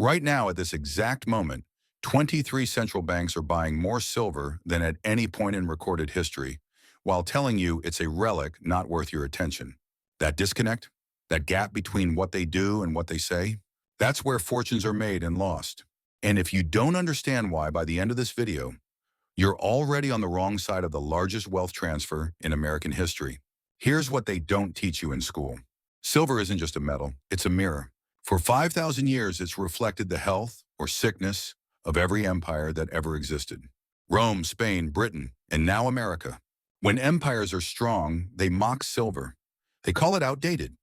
Right now, at this exact moment, 23 central banks are buying more silver than at any point in recorded history, while telling you it's a relic not worth your attention. That disconnect, that gap between what they do and what they say, that's where fortunes are made and lost. And if you don't understand why by the end of this video, you're already on the wrong side of the largest wealth transfer in American history. Here's what they don't teach you in school. Silver isn't just a metal, it's a mirror. For 5,000 years, it's reflected the health or sickness of every empire that ever existed. Rome, Spain, Britain, and now America. When empires are strong, they mock silver. They call it outdated.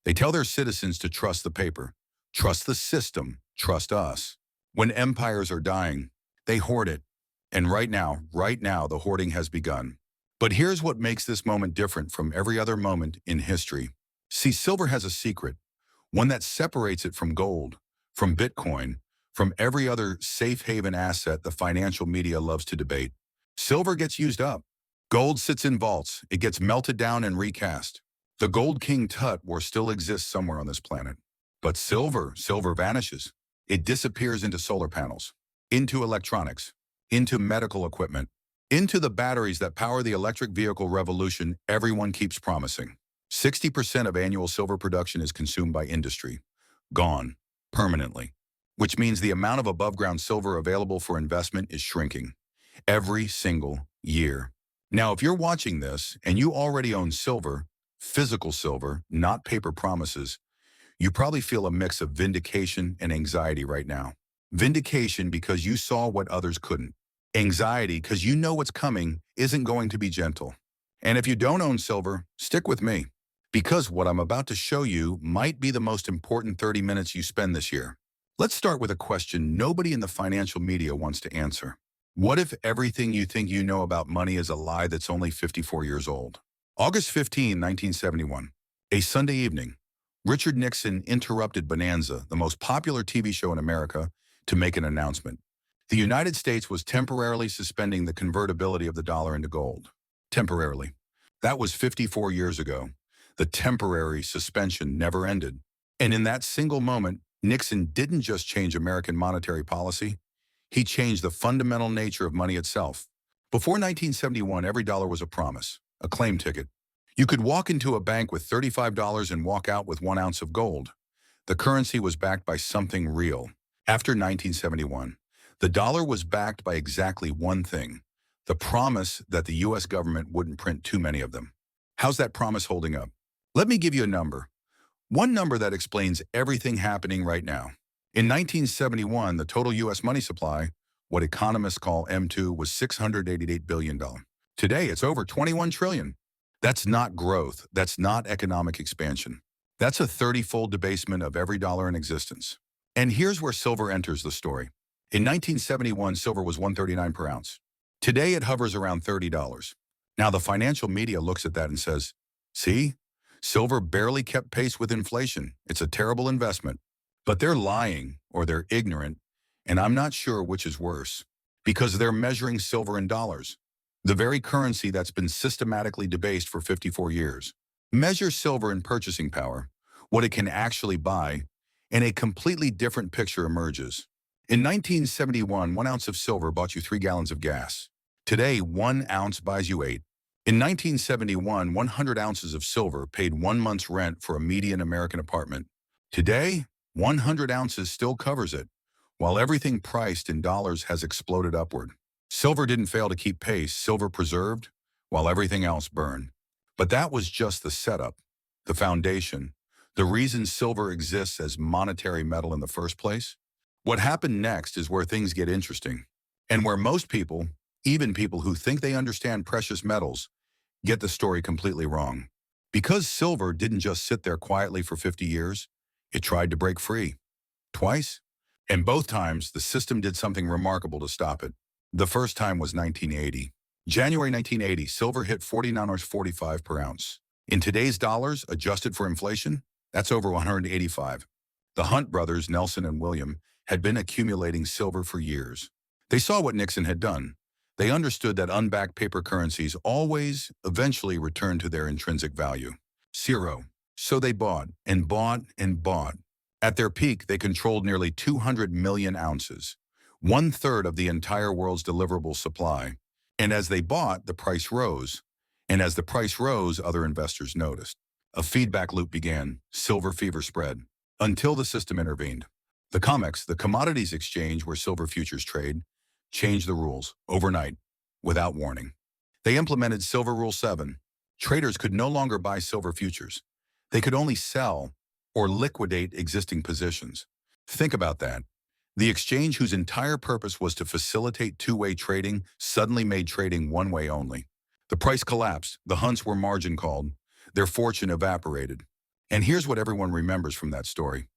They tell their citizens to trust the paper, trust the system, trust us. When empires are dying, they hoard it. And right now, the hoarding has begun. But here's what makes this moment different from every other moment in history. See, silver has a secret, one that separates it from gold, from Bitcoin, from every other safe haven asset the financial media loves to debate. Silver gets used up. Gold sits in vaults. It gets melted down and recast. The gold king Tut war still exists somewhere on this planet. But silver vanishes. It disappears into solar panels, into electronics, into medical equipment, into the batteries that power the electric vehicle revolution everyone keeps promising. 60% of annual silver production is consumed by industry, gone permanently, which means the amount of above-ground silver available for investment is shrinking every single year. Now, if you're watching this and you already own silver, physical silver, not paper promises, you probably feel a mix of vindication and anxiety right now. Vindication because you saw what others couldn't. Anxiety because you know what's coming isn't going to be gentle. And if you don't own silver, stick with me, because what I'm about to show you might be the most important 30 minutes you spend this year. Let's start with a question nobody in the financial media wants to answer. What if everything you think you know about money is a lie that's only 54 years old? August 15, 1971, a Sunday evening, Richard Nixon interrupted Bonanza, the most popular TV show in America, to make an announcement. The United States was temporarily suspending the convertibility of the dollar into gold. Temporarily. That was 54 years ago. The temporary suspension never ended. And in that single moment, Nixon didn't just change American monetary policy. He changed the fundamental nature of money itself. Before 1971, every dollar was a promise, a claim ticket. You could walk into a bank with $35 and walk out with 1 ounce of gold. The currency was backed by something real. After 1971, the dollar was backed by exactly one thing: the promise that the U.S. government wouldn't print too many of them. How's that promise holding up? Let me give you a number. One number that explains everything happening right now. In 1971, the total U.S. money supply, what economists call M2, was $688 billion. Today, it's over $21 trillion. That's not growth. That's not economic expansion. That's a 30-fold debasement of every dollar in existence. And here's where silver enters the story. In 1971, silver was $139 per ounce. Today, it hovers around $30. Now, the financial media looks at that and says, see, silver barely kept pace with inflation. It's a terrible investment. But they're lying, or they're ignorant, and I'm not sure which is worse, because they're measuring silver in dollars, the very currency that's been systematically debased for 54 years. Measure silver in purchasing power, what it can actually buy, and a completely different picture emerges. In 1971, 1 ounce of silver bought you 3 gallons of gas. Today, 1 ounce buys you 8. In 1971, 100 ounces of silver paid 1 month's rent for a median American apartment. Today, 100 ounces still covers it, while everything priced in dollars has exploded upward. Silver didn't fail to keep pace. Silver preserved, while everything else burned. But that was just the setup, the foundation, the reason silver exists as monetary metal in the first place. What happened next is where things get interesting, and where most people, even people who think they understand precious metals, get the story completely wrong. Because silver didn't just sit there quietly for 50 years, it tried to break free. Twice. And both times, the system did something remarkable to stop it. The first time was 1980. January 1980, silver hit $49.45 per ounce. In today's dollars, adjusted for inflation, that's over 185. The Hunt brothers, Nelson and William, had been accumulating silver for years. They saw what Nixon had done. They understood that unbacked paper currencies always, eventually return to their intrinsic value. Zero. So they bought and bought and bought. At their peak, they controlled nearly 200 million ounces, one-third of the entire world's deliverable supply. And as they bought, the price rose. And as the price rose, other investors noticed. A feedback loop began, silver fever spread, until the system intervened. The COMEX, the commodities exchange where silver futures trade, changed the rules overnight, without warning. They implemented Silver Rule 7. Traders could no longer buy silver futures. They could only sell or liquidate existing positions. Think about that. The exchange, whose entire purpose was to facilitate two-way trading, suddenly made trading one-way only. The price collapsed, the hunts were margin called, their fortune evaporated. And here's what everyone remembers from that story.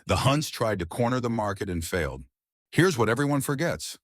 The hunts tried to corner the market and failed. Here's what everyone forgets.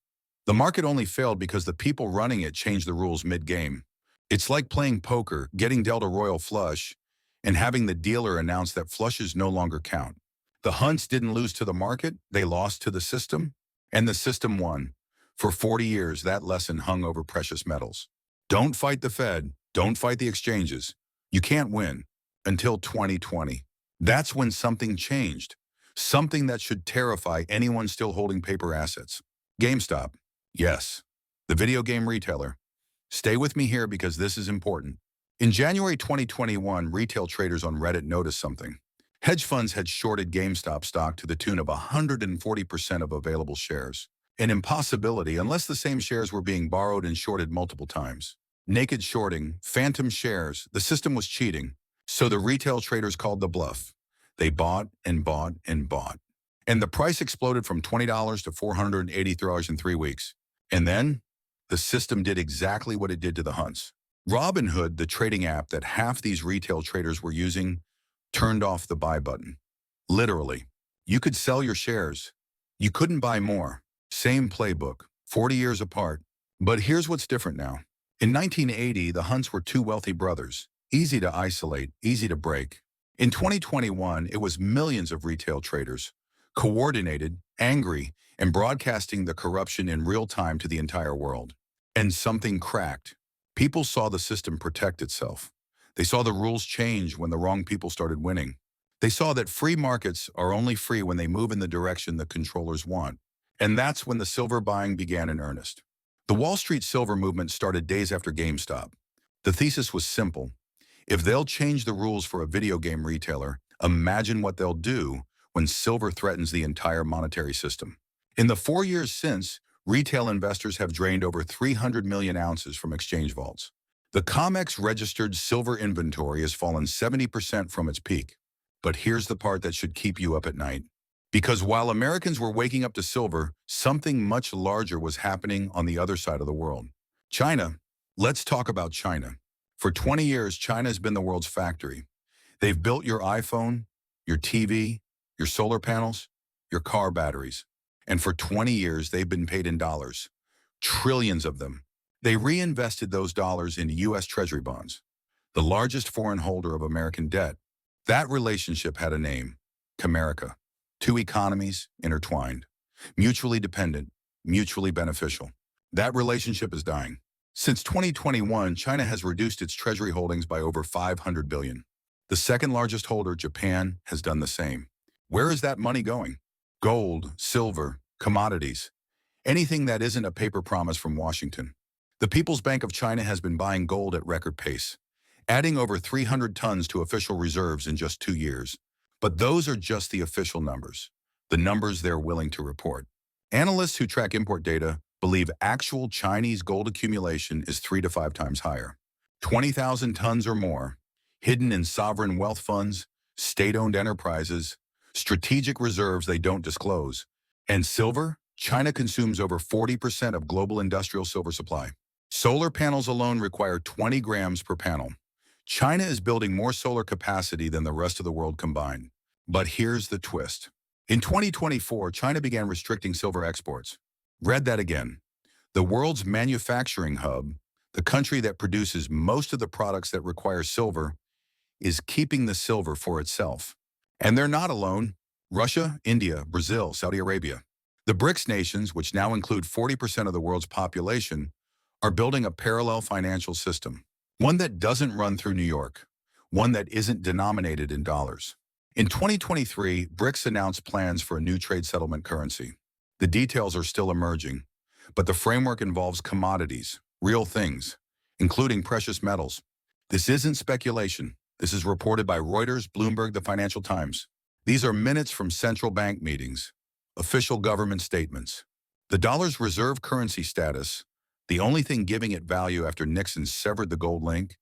The market only failed because the people running it changed the rules mid-game. It's like playing poker, getting dealt a royal flush, and having the dealer announce that flushes no longer count. The hunts didn't lose to the market, they lost to the system, and the system won. For 40 years, that lesson hung over precious metals. Don't fight the Fed, don't fight the exchanges. You can't win until 2020. That's when something changed, something that should terrify anyone still holding paper assets. GameStop. Yes, the video game retailer. Stay with me here because this is important. In January 2021, retail traders on Reddit noticed something. Hedge funds had shorted GameStop stock to the tune of 140% of available shares. An impossibility unless the same shares were being borrowed and shorted multiple times. Naked shorting, phantom shares, the system was cheating. So the retail traders called the bluff. They bought and bought and bought. And the price exploded from $20 to $483 in 3 weeks. And then, the system did exactly what it did to the hunts. Robinhood, the trading app that half these retail traders were using, turned off the buy button. Literally. You could sell your shares. You couldn't buy more. Same playbook, 40 years apart. But here's what's different now. In 1980, the hunts were two wealthy brothers. Easy to isolate, easy to break. In 2021, it was millions of retail traders, coordinated, angry, and broadcasting the corruption in real time to the entire world. And something cracked. People saw the system protect itself. They saw the rules change when the wrong people started winning. They saw that free markets are only free when they move in the direction the controllers want. And that's when the silver buying began in earnest. The Wall Street silver movement started days after GameStop. The thesis was simple. If they'll change the rules for a video game retailer, imagine what they'll do when silver threatens the entire monetary system. In the 4 years since, retail investors have drained over 300 million ounces from exchange vaults. The COMEX registered silver inventory has fallen 70% from its peak. But here's the part that should keep you up at night. Because while Americans were waking up to silver, something much larger was happening on the other side of the world. China. Let's talk about China. For 20 years, China has been the world's factory. They've built your iPhone, your TV, your solar panels, your car batteries. And for 20 years, they've been paid in dollars. Trillions of them. They reinvested those dollars into U.S. Treasury bonds, the largest foreign holder of American debt. That relationship had a name, Comerica. Two economies intertwined, mutually dependent, mutually beneficial. That relationship is dying. Since 2021, China has reduced its treasury holdings by over 500 billion. The second largest holder, Japan, has done the same. Where is that money going? Gold, silver, commodities, anything that isn't a paper promise from Washington. The People's Bank of China has been buying gold at record pace, adding over 300 tons to official reserves in just 2 years. But those are just the official numbers, the numbers they're willing to report. Analysts who track import data believe actual Chinese gold accumulation is 3 to 5 times higher. 20,000 tons or more, hidden in sovereign wealth funds, state-owned enterprises, strategic reserves they don't disclose. And silver? China consumes over 40% of global industrial silver supply. Solar panels alone require 20 grams per panel. China is building more solar capacity than the rest of the world combined. But here's the twist. In 2024, China began restricting silver exports. Read that again. The world's manufacturing hub, the country that produces most of the products that require silver, is keeping the silver for itself. And they're not alone. Russia, India, Brazil, Saudi Arabia. The BRICS nations, which now include 40% of the world's population, are building a parallel financial system. One that doesn't run through New York. One that isn't denominated in dollars. In 2023, BRICS announced plans for a new trade settlement currency. The details are still emerging, but the framework involves commodities, real things, including precious metals. This isn't speculation. This is reported by Reuters, Bloomberg, the Financial Times. These are minutes from central bank meetings, official government statements. The dollar's reserve currency status, the only thing giving it value after Nixon severed the gold link,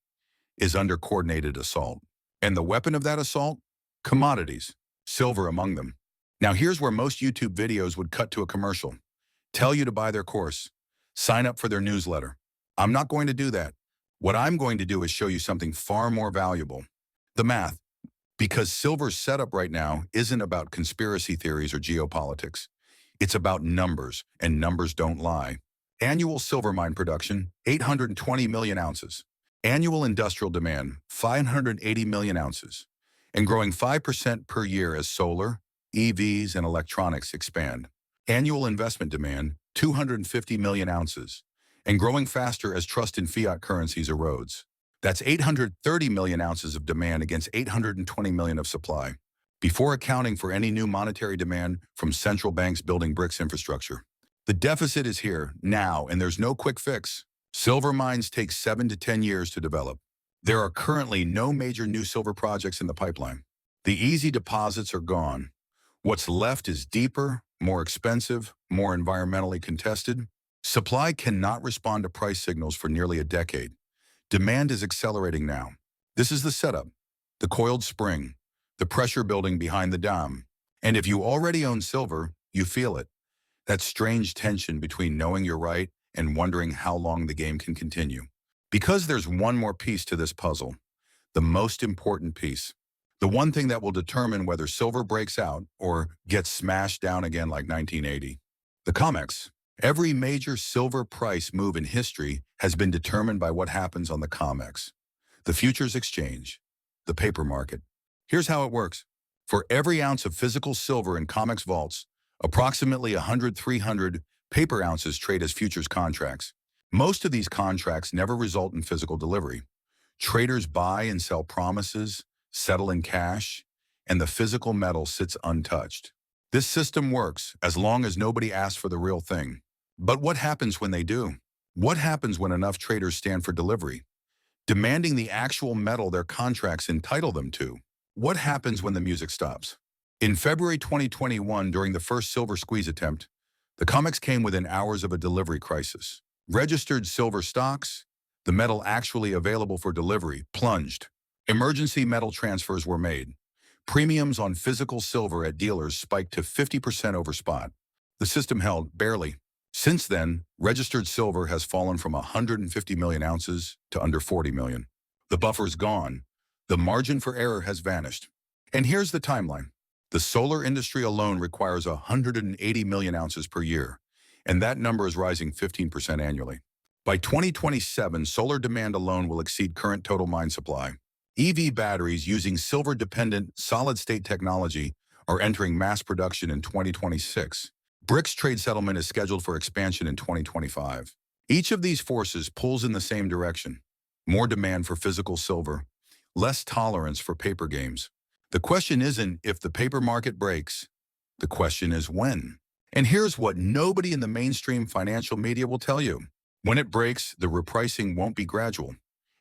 is under coordinated assault. And the weapon of that assault? Commodities, silver among them. Now here's where most YouTube videos would cut to a commercial. Tell you to buy their course. Sign up for their newsletter. I'm not going to do that. What I'm going to do is show you something far more valuable. The math. Because silver's setup right now isn't about conspiracy theories or geopolitics. It's about numbers, and numbers don't lie. Annual silver mine production, 820 million ounces. Annual industrial demand, 580 million ounces. And growing 5% per year as solar, EVs, and electronics expand. Annual investment demand, 250 million ounces. And growing faster as trust in fiat currencies erodes. That's 830 million ounces of demand against 820 million of supply, before accounting for any new monetary demand from central banks building BRICS infrastructure. The deficit is here, now, and there's no quick fix. Silver mines take 7 to 10 years to develop. There are currently no major new silver projects in the pipeline. The easy deposits are gone. What's left is deeper, more expensive, more environmentally contested. Supply cannot respond to price signals for nearly a decade. Demand is accelerating now. This is the setup, the coiled spring, the pressure building behind the dam. And if you already own silver, you feel it. That strange tension between knowing you're right and wondering how long the game can continue. Because there's one more piece to this puzzle, the most important piece, the one thing that will determine whether silver breaks out or gets smashed down again like 1980. The COMEX. Every major silver price move in history has been determined by what happens on the COMEX, the futures exchange, the paper market. Here's how it works. For every ounce of physical silver in COMEX vaults, approximately 300 paper ounces trade as futures contracts. Most of these contracts never result in physical delivery. Traders buy and sell promises, settle in cash, and the physical metal sits untouched. This system works as long as nobody asks for the real thing. But what happens when they do? What happens when enough traders stand for delivery, demanding the actual metal their contracts entitle them to? What happens when the music stops? In February 2021, during the first silver squeeze attempt, the COMEX came within hours of a delivery crisis. Registered silver stocks, the metal actually available for delivery, plunged. Emergency metal transfers were made. Premiums on physical silver at dealers spiked to 50% over spot. The system held barely. Since then, registered silver has fallen from 150 million ounces to under 40 million. The buffer's gone. The margin for error has vanished. And here's the timeline. The solar industry alone requires 180 million ounces per year, and that number is rising 15% annually. By 2027, solar demand alone will exceed current total mine supply. EV batteries using silver-dependent solid-state technology are entering mass production in 2026. BRICS trade settlement is scheduled for expansion in 2025. Each of these forces pulls in the same direction. More demand for physical silver, less tolerance for paper games. The question isn't if the paper market breaks. The question is when. And here's what nobody in the mainstream financial media will tell you. When it breaks, the repricing won't be gradual.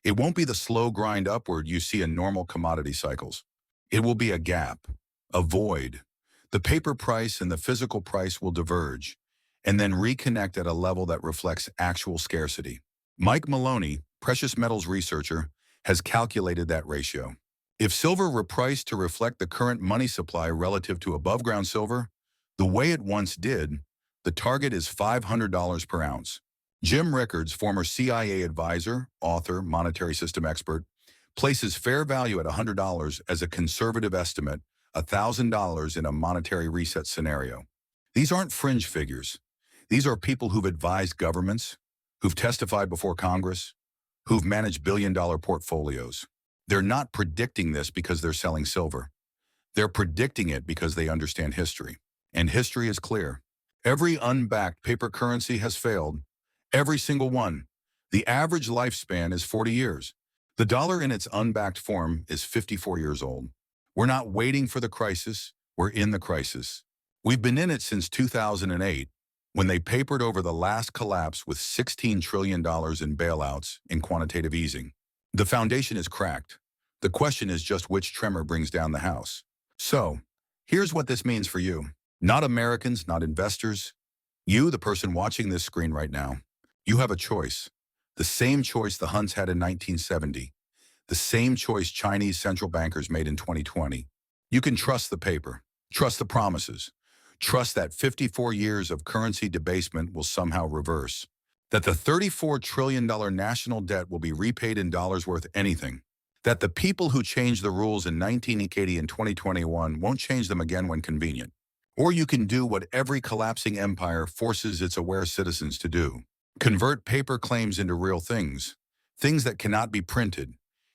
It won't be the slow grind upward you see in normal commodity cycles. It will be a gap, a void. The paper price and the physical price will diverge, and then reconnect at a level that reflects actual scarcity. Mike Maloney, precious metals researcher, has calculated that ratio. If silver repriced to reflect the current money supply relative to above-ground silver, the way it once did, the target is $500 per ounce. Jim Rickards, former CIA advisor, author, monetary system expert, places fair value at $100 as a conservative estimate, $1,000 in a monetary reset scenario. These aren't fringe figures. These are people who've advised governments, who've testified before Congress, who've managed billion-dollar portfolios. They're not predicting this because they're selling silver. They're predicting it because they understand history. And history is clear. Every unbacked paper currency has failed. Every single one. The average lifespan is 40 years. The dollar in its unbacked form is 54 years old. We're not waiting for the crisis, we're in the crisis. We've been in it since 2008, when they papered over the last collapse with $16 trillion in bailouts and quantitative easing. The foundation is cracked. The question is just which tremor brings down the house. So, here's what this means for you. Not Americans, not investors. You, the person watching this screen right now, you have a choice. The same choice the Huns had in 1970. The same choice Chinese central bankers made in 2020. You can trust the paper, trust the promises, trust that 54 years of currency debasement will somehow reverse, that the $34 trillion national debt will be repaid in dollars worth anything, that the people who changed the rules in 1980 and 2021 won't change them again when convenient. Or you can do what every collapsing empire forces its aware citizens to do. Convert paper claims into real things, things that cannot be printed,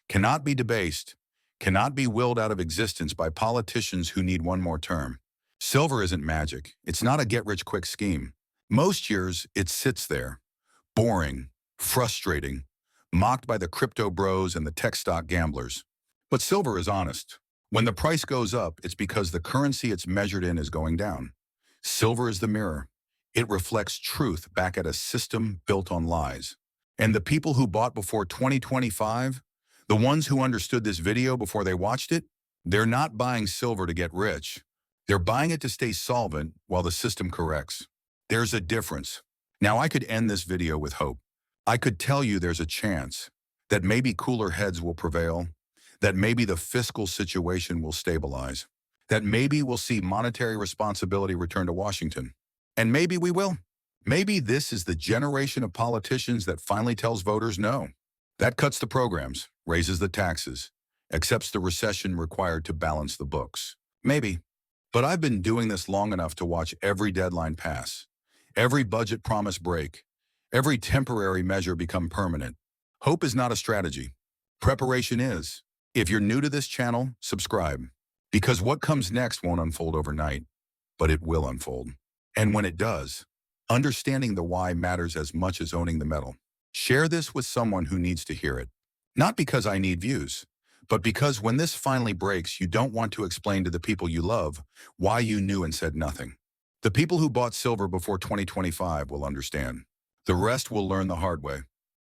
cannot be debased, cannot be willed out of existence by politicians who need one more term. Silver isn't magic. It's not a get-rich-quick scheme. Most years, it sits there, boring, frustrating, mocked by the crypto bros and the tech stock gamblers. But silver is honest. When the price goes up, it's because the currency it's measured in is going down. Silver is the mirror. It reflects truth back at a system built on lies. And the people who bought before 2025, the ones who understood this video before they watched it, they're not buying silver to get rich. They're buying it to stay solvent while the system corrects. There's a difference. Now I could end this video with hope. I could tell you there's a chance that maybe cooler heads will prevail, that maybe the fiscal situation will stabilize, that maybe we'll see monetary responsibility return to Washington. And maybe we will. Maybe this is the generation of politicians that finally tells voters no. That cuts the programs, raises the taxes, accepts the recession required to balance the books. Maybe. But I've been doing this long enough to watch every deadline pass, every budget promise break, every temporary measure become permanent. Hope is not a strategy. Preparation is. If you're new to this channel, subscribe. Because what comes next won't unfold overnight, but it will unfold. And when it does, understanding the why matters as much as owning the metal. Share this with someone who needs to hear it. Not because I need views, but because when this finally breaks, you don't want to explain to the people you love why you knew and said nothing. The people who bought silver before 2025 will understand. The rest will learn the hard way.